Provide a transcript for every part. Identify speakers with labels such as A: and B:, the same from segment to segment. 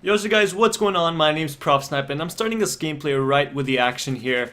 A: Yo, so guys, what's going on? My name's ProfessorSnipe, and I'm starting this gameplay right with the action here.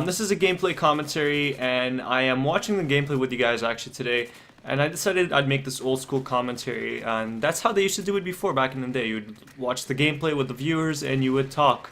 A: This is a gameplay commentary, and I am watching the gameplay with you guys actually today. And I decided I'd make this old school commentary, and that's how they used to do it before back in the day. You'd watch the gameplay with the viewers, and you would talk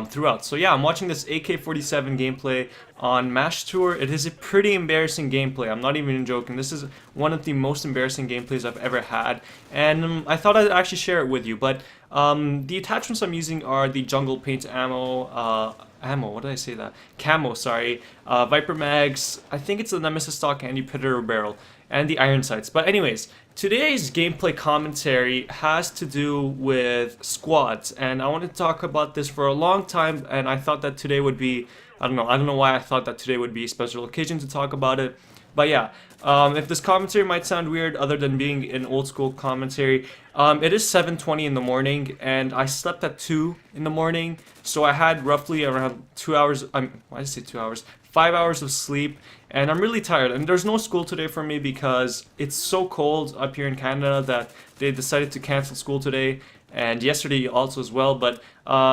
A: throughout. So yeah, I'm watching this AK-47 gameplay on MASH Tour. It is a pretty embarrassing gameplay. I'm not even joking. This is one of the most embarrassing gameplays I've ever had, and I thought I'd actually share it with you. But the attachments I'm using are the jungle paint ammo, what did I say that? Camo, sorry. Viper mags, I think it's the Nemesis stock anti-predator barrel, and the iron sights. But anyways, today's gameplay commentary has to do with squads, and I wanted to talk about this for a long time, and I thought that today would be, I don't know why I thought that today would be a special occasion to talk about it. But yeah, if this commentary might sound weird other than being an old school commentary, it is 7:20 in the morning, and I slept at 2 in the morning, so I had roughly around 2 hours, why did I say 2 hours? 5 hours of sleep, and I'm really tired. And there's no school today for me because it's so cold up here in Canada that they decided to cancel school today, and yesterday also as well. But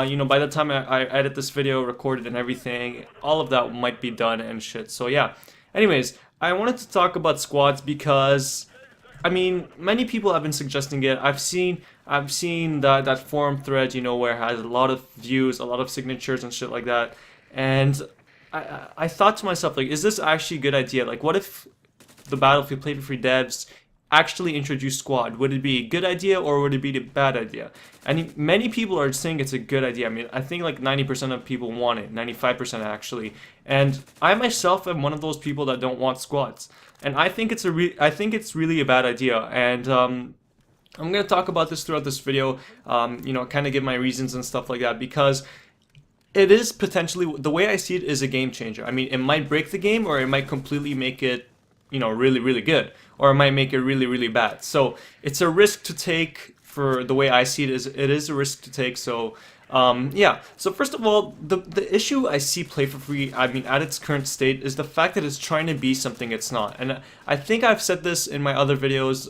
A: you know, by the time I edit this video, record it and everything, all of that might be done and shit. So yeah, anyways, I wanted to talk about squads because, I mean, many people have been suggesting it. I've seen that forum thread, you know, where it has a lot of views, a lot of signatures and shit like that. And I thought to myself, like, is this actually a good idea? Like, what if the Battlefield Play4free devs actually introduce squad? Would it be a good idea or would it be a bad idea? And many people are saying it's a good idea. I mean, I think like 90% of people want it, 95% actually. And I myself am one of those people that don't want squads. And I think it's really a bad idea. And I'm gonna talk about this throughout this video. You know, kind of give my reasons and stuff like that, because it is potentially, the way I see it, is a game changer. I mean, it might break the game, or it might completely make it, you know, really, really good, or it might make it really, really bad. So it's a risk to take. For the way I see it, it is a risk to take. So yeah. So first of all, the issue I see Play4free, I mean, at its current state, is the fact that it's trying to be something it's not. And I think I've said this in my other videos,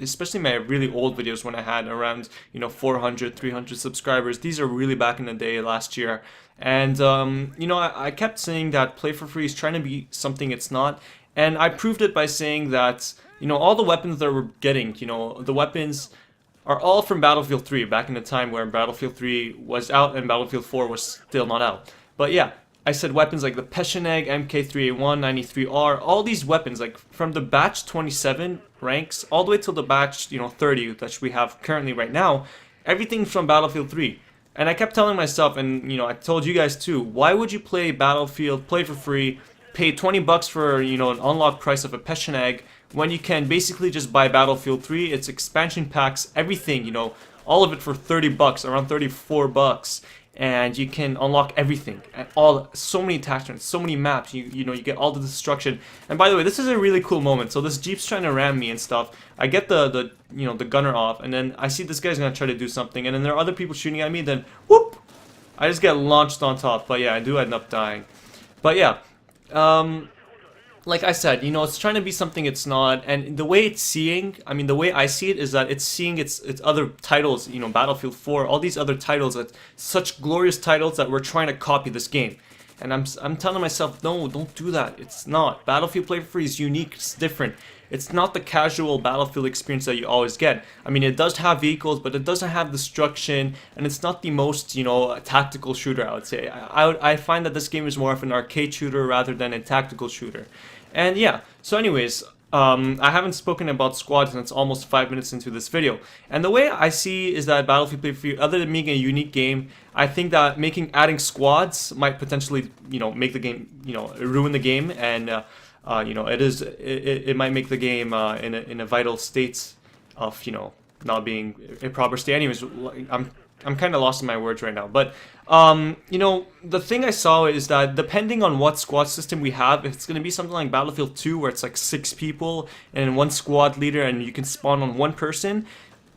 A: especially my really old videos when I had around, you know, 400, 300 subscribers. These are really back in the day, last year. And you know, I kept saying that Play4free is trying to be something it's not. And I proved it by saying that, you know, all the weapons that we're getting, you know, the weapons are all from Battlefield 3, back in the time where Battlefield 3 was out and Battlefield 4 was still not out. But yeah, I said weapons like the Pesheneg, MK3A1, 93R, all these weapons, like from the batch 27 ranks all the way till the batch, you know, 30 that we have currently right now, everything's from Battlefield 3. And I kept telling myself, and you know, I told you guys too, why would you play Battlefield Play4free, pay 20 bucks for, you know, an unlocked price of a Pesheneg, when you can basically just buy Battlefield 3, its expansion packs, everything, you know, all of it for 30 bucks, around 34 bucks, and you can unlock everything, and so many attachments, so many maps, you know, you get all the destruction. And by the way, this is a really cool moment. So this Jeep's trying to ram me and stuff. I get the you know, the gunner off, and then I see this guy's gonna try to do something, and then there are other people shooting at me, then whoop, I just get launched on top. But yeah, I do end up dying. But yeah, like I said, you know, it's trying to be something it's not, and the way it's seeing, I mean, the way I see it is that it's seeing its other titles, you know, Battlefield 4, all these other titles, that such glorious titles that we're trying to copy this game. And I'm telling myself, no, don't do that. It's not. Battlefield Play4free is unique, it's different. It's not the casual Battlefield experience that you always get. I mean, it does have vehicles, but it doesn't have destruction, and it's not the most, you know, tactical shooter, I would say. I find that this game is more of an arcade shooter rather than a tactical shooter. And yeah, so anyways, I haven't spoken about squads, and it's almost 5 minutes into this video. And the way I see is that Battlefield Play4free, other than being a unique game, I think that adding squads might potentially, you know, make the game, you know, ruin the game, and you know, it might make the game in a vital state of, you know, not being a proper state. Anyways, I'm kind of lost in my words right now, but you know, the thing I saw is that depending on what squad system we have, if it's going to be something like Battlefield 2 where it's like 6 people and one squad leader and you can spawn on one person,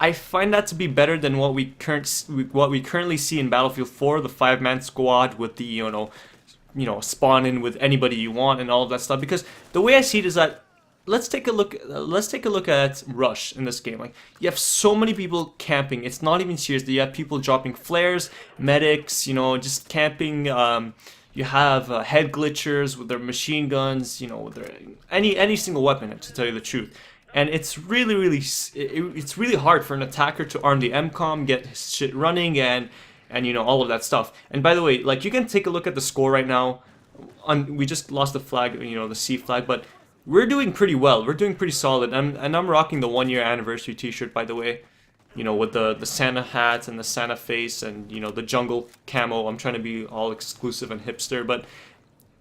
A: I find that to be better than what we currently see in Battlefield 4, the 5-man squad with the, you know, spawn in with anybody you want and all of that stuff. Because the way I see it is that, let's take a look. Let's take a look at Rush in this game. Like, you have so many people camping. It's not even serious. You have people dropping flares, medics. You know, just camping. You have head glitchers with their machine guns. You know, with their any single weapon. To tell you the truth. And it's it's really hard for an attacker to arm the MCOM, get his shit running, and you know, all of that stuff. And by the way, like, you can take a look at the score right now. We just lost the flag, you know, the C flag, but we're doing pretty well. We're doing pretty solid. And I'm rocking the 1-year anniversary T-shirt, by the way. You know, with the Santa hat and the Santa face and, you know, the jungle camo. I'm trying to be all exclusive and hipster, but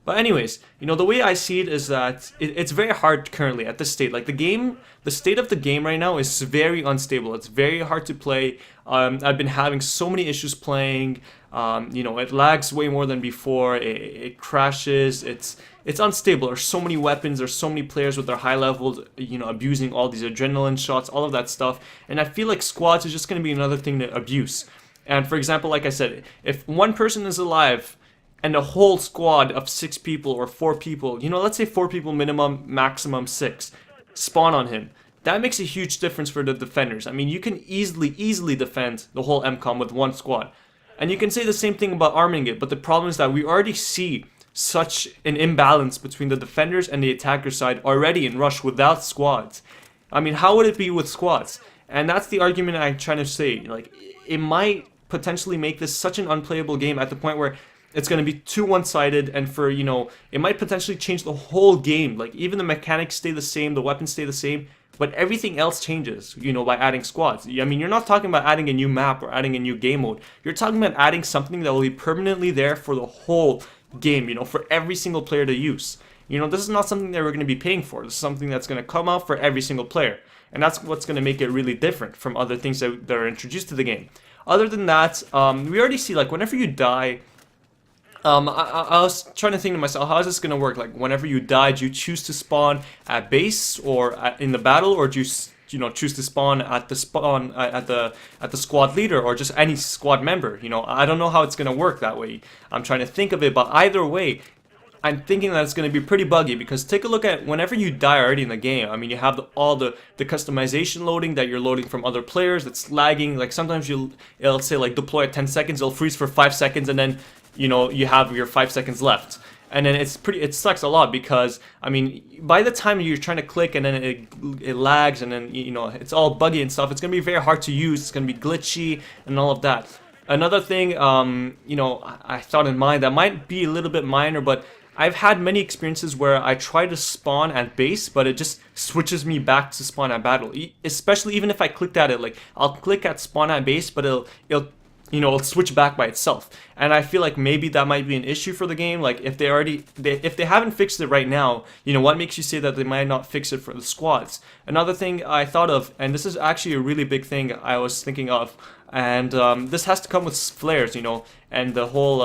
A: anyways, you know, the way I see it is that it's very hard currently at this state. Like, the state of the game right now is very unstable. It's very hard to play. I've been having so many issues playing. You know, it lags way more than before. It crashes. It's unstable. There's so many weapons. There's so many players with their high levels, you know, abusing all these adrenaline shots, all of that stuff. And I feel like squads is just going to be another thing to abuse. And for example, like I said, if one person is alive and a whole squad of 6 people or 4 people, you know, let's say 4 people minimum, maximum 6, spawn on him. That makes a huge difference for the defenders. I mean, you can easily defend the whole MCOM with one squad. And you can say the same thing about arming it, but the problem is that we already see such an imbalance between the defenders and the attacker side already in Rush without squads. I mean, how would it be with squads? And that's the argument I'm trying to say. Like, it might potentially make this such an unplayable game at the point where it's going to be too one-sided, and for, you know, it might potentially change the whole game. Like, even the mechanics stay the same, the weapons stay the same, but everything else changes, you know, by adding squads. I mean, you're not talking about adding a new map or adding a new game mode. You're talking about adding something that will be permanently there for the whole game, you know, for every single player to use. You know, this is not something that we're going to be paying for. This is something that's going to come out for every single player. And that's what's going to make it really different from other things that are introduced to the game. Other than that, we already see, like, whenever you die, I was trying to think to myself, how is this going to work? Like, whenever you die, do you choose to spawn at base or in the battle, or do you know, choose to spawn at the squad leader or just any squad member? You know, I don't know how it's going to work that way. I'm trying to think of it, but either way, I'm thinking that it's going to be pretty buggy, because take a look at whenever you die already in the game. I mean, you have all the customization loading that you're loading from other players. It's lagging. Like, sometimes it'll say, like, deploy at 10 seconds. It'll freeze for 5 seconds, and then, you know, you have your 5 seconds left. And then it sucks a lot, because, I mean, by the time you're trying to click and then it lags, and then, you know, it's all buggy and stuff, it's going to be very hard to use. It's going to be glitchy and all of that. Another thing, you know, I thought in mind that might be a little bit minor, but I've had many experiences where I try to spawn at base, but it just switches me back to spawn at battle. Especially even if I clicked at it, like, I'll click at spawn at base, but it'll you know, it'll switch back by itself. And I feel like maybe that might be an issue for the game. Like, if they haven't fixed it right now, you know, what makes you say that they might not fix it for the squads? Another thing I thought of, and this is actually a really big thing I was thinking of, and this has to come with flares, you know, and the whole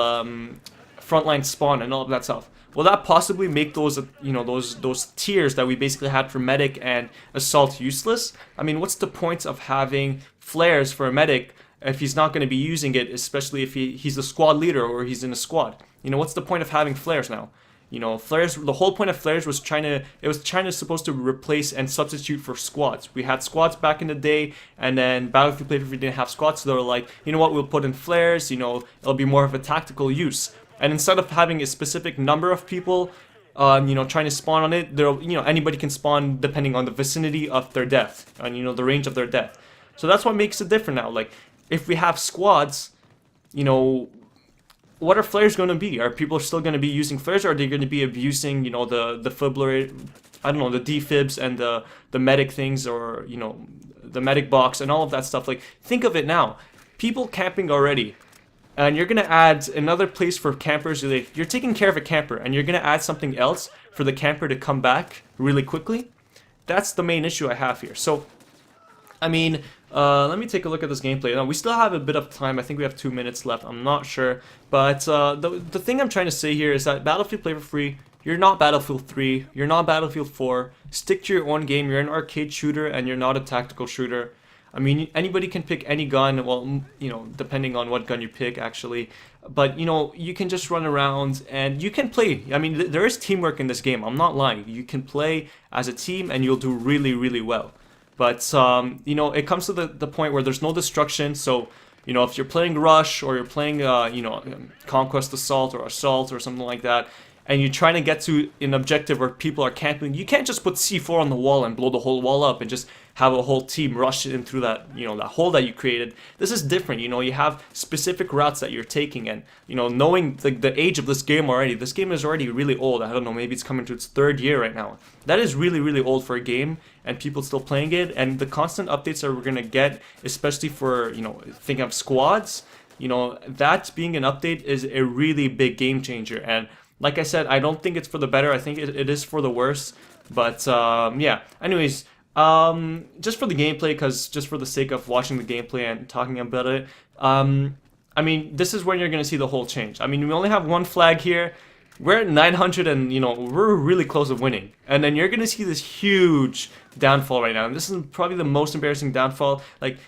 A: frontline spawn and all of that stuff. Will that possibly make those, you know, those tiers that we basically had for medic and assault useless? I mean, what's the point of having flares for a medic if he's not going to be using it, especially if he's the squad leader or he's in a squad? You know, what's the point of having flares now? You know, flares, the whole point of flares was supposed to replace and substitute for squads. We had squads back in the day, and then Battlefield Play4free didn't have squads, so they were like, you know what, we'll put in flares, you know, it'll be more of a tactical use. And instead of having a specific number of people, you know, trying to spawn on it, you know, anybody can spawn depending on the vicinity of their death and, you know, the range of their death. So that's what makes it different now. Like, if we have squads, you know, what are flares going to be? Are people still going to be using flares, or are they going to be abusing, you know, the fibrillator, I don't know, the defibs and the medic things, or, you know, the medic box and all of that stuff? Like, think of it now. People camping already. And you're going to add another place for campers. You're taking care of a camper, and you're going to add something else for the camper to come back really quickly. That's the main issue I have here. So, I mean, let me take a look at this gameplay. Now, we still have a bit of time. I think we have 2 minutes left. I'm not sure. But the thing I'm trying to say here is that Battlefield Play4free, you're not Battlefield 3. You're not Battlefield 4. Stick to your own game. You're an arcade shooter, and you're not a tactical shooter. I mean, anybody can pick any gun, well, you know, depending on what gun you pick, actually. But, you know, you can just run around and you can play. I mean, there is teamwork in this game. I'm not lying. You can play as a team and you'll do really, really well. But, you know, it comes to the point where there's no destruction. So, you know, if you're playing Rush or you're playing, you know, Conquest Assault or Assault or something like that, and you're trying to get to an objective where people are camping, you can't just put C4 on the wall and blow the whole wall up and just have a whole team rush in through that, you know, that hole that you created. This is different, you know, you have specific routes that you're taking, and, you know, knowing the age of this game already, this game is already really old. I don't know, maybe it's coming to its 3rd year right now. That is really, really old for a game, and people still playing it, and the constant updates that we're gonna get, especially for, you know, thinking of squads, you know, that being an update is a really big game changer. And like I said, I don't think it's for the better. I think it is for the worse. But yeah. Anyways, just for the gameplay, because just for the sake of watching the gameplay and talking about it, I mean, this is when you're gonna see the whole change. I mean, we only have one flag here. We're at 900, and you know we're really close to winning. And then you're gonna see this huge downfall right now. And this is probably the most embarrassing downfall. Like,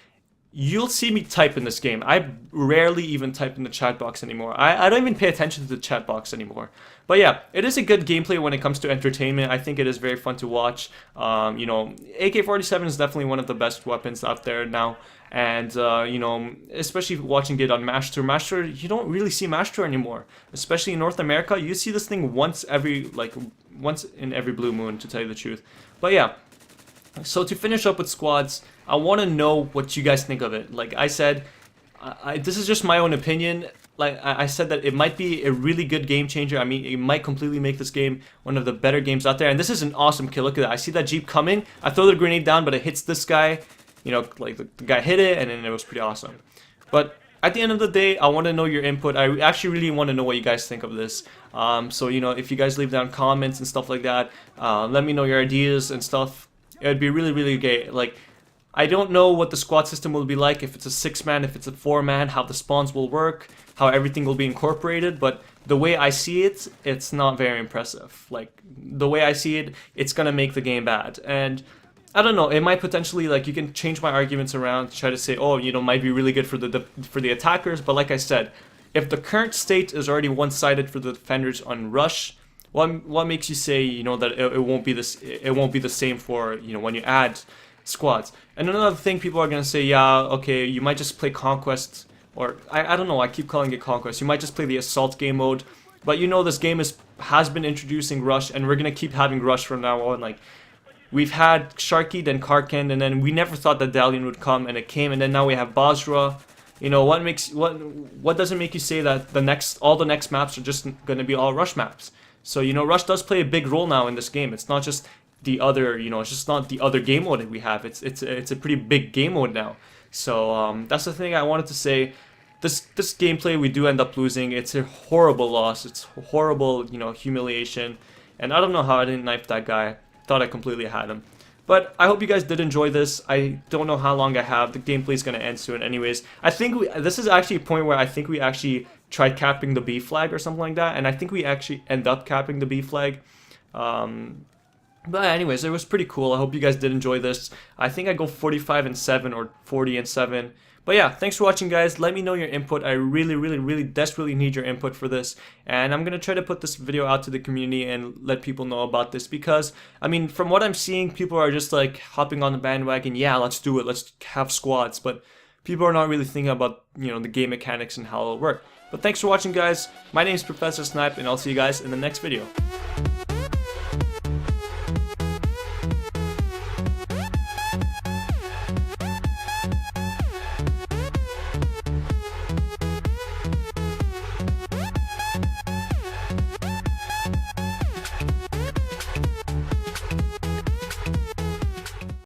A: you'll see me type in this game. I rarely even type in the chat box anymore. I don't even pay attention to the chat box anymore. But yeah, it is a good gameplay when it comes to entertainment. I think it is very fun to watch. You know, AK-47 is definitely one of the best weapons out there now. And, you know, especially watching it on Master. Master, you don't really see Master anymore. Especially in North America, you see this thing once in every blue moon, to tell you the truth. But yeah. So to finish up with squads, I want to know what you guys think of it. Like I said, this is just my own opinion. Like I said, that it might be a really good game changer. I mean, it might completely make this game one of the better games out there. And this is an awesome kill. Look at that. I see that Jeep coming. I throw the grenade down, but it hits this guy. You know, like the guy hit it, and then it was pretty awesome. But at the end of the day, I want to know your input. I actually really want to know what you guys think of this. So, you know, if you guys leave down comments and stuff like that, let me know your ideas and stuff. It would be really, really great. Like, I don't know what the squad system will be like, if it's a 6-man, if it's a 4-man, how the spawns will work, how everything will be incorporated, but the way I see it, it's not very impressive. Like, the way I see it, it's gonna make the game bad. And I don't know, it might potentially, like, you can change my arguments around to try to say, oh, you know, might be really good for the attackers, but like I said, if the current state is already one-sided for the defenders on Rush, what makes you say, you know, that it won't be this? It won't be the same for, you know, when you add squads. And another thing, people are gonna say, yeah, okay, you might just play Conquest, or I don't know. I keep calling it Conquest. You might just play the Assault game mode, but you know, this game has been introducing Rush, and we're gonna keep having Rush from now on. Like, we've had Sharky, then Karkin, and then we never thought that Dalian would come, and it came, and then now we have Basra. You know, what doesn't make you say that all the next maps are just gonna be all Rush maps? So, you know, Rush does play a big role now in this game. It's not just the other, you know, it's just not the other game mode that we have. It's a pretty big game mode now. So, that's the thing I wanted to say. This gameplay, we do end up losing. It's a horrible loss. It's horrible, you know, humiliation. And I don't know how I didn't knife that guy. Thought I completely had him. But I hope you guys did enjoy this. I don't know how long I have. The gameplay is going to end soon anyways. I think this is actually a point where I think we actually tried capping the B flag or something like that. And I think we actually end up capping the B flag. But anyways, it was pretty cool. I hope you guys did enjoy this. I think I go 45-7 or 40-7. But yeah, thanks for watching, guys. Let me know your input. I really desperately need your input for this. And I'm going to try to put this video out to the community and let people know about this. Because, I mean, from what I'm seeing, people are just like hopping on the bandwagon. Yeah, let's do it. Let's have squads. But people are not really thinking about, you know, the game mechanics and how it'll work. But thanks for watching, guys. My name is ProfessorSnipe, and I'll see you guys in the next video.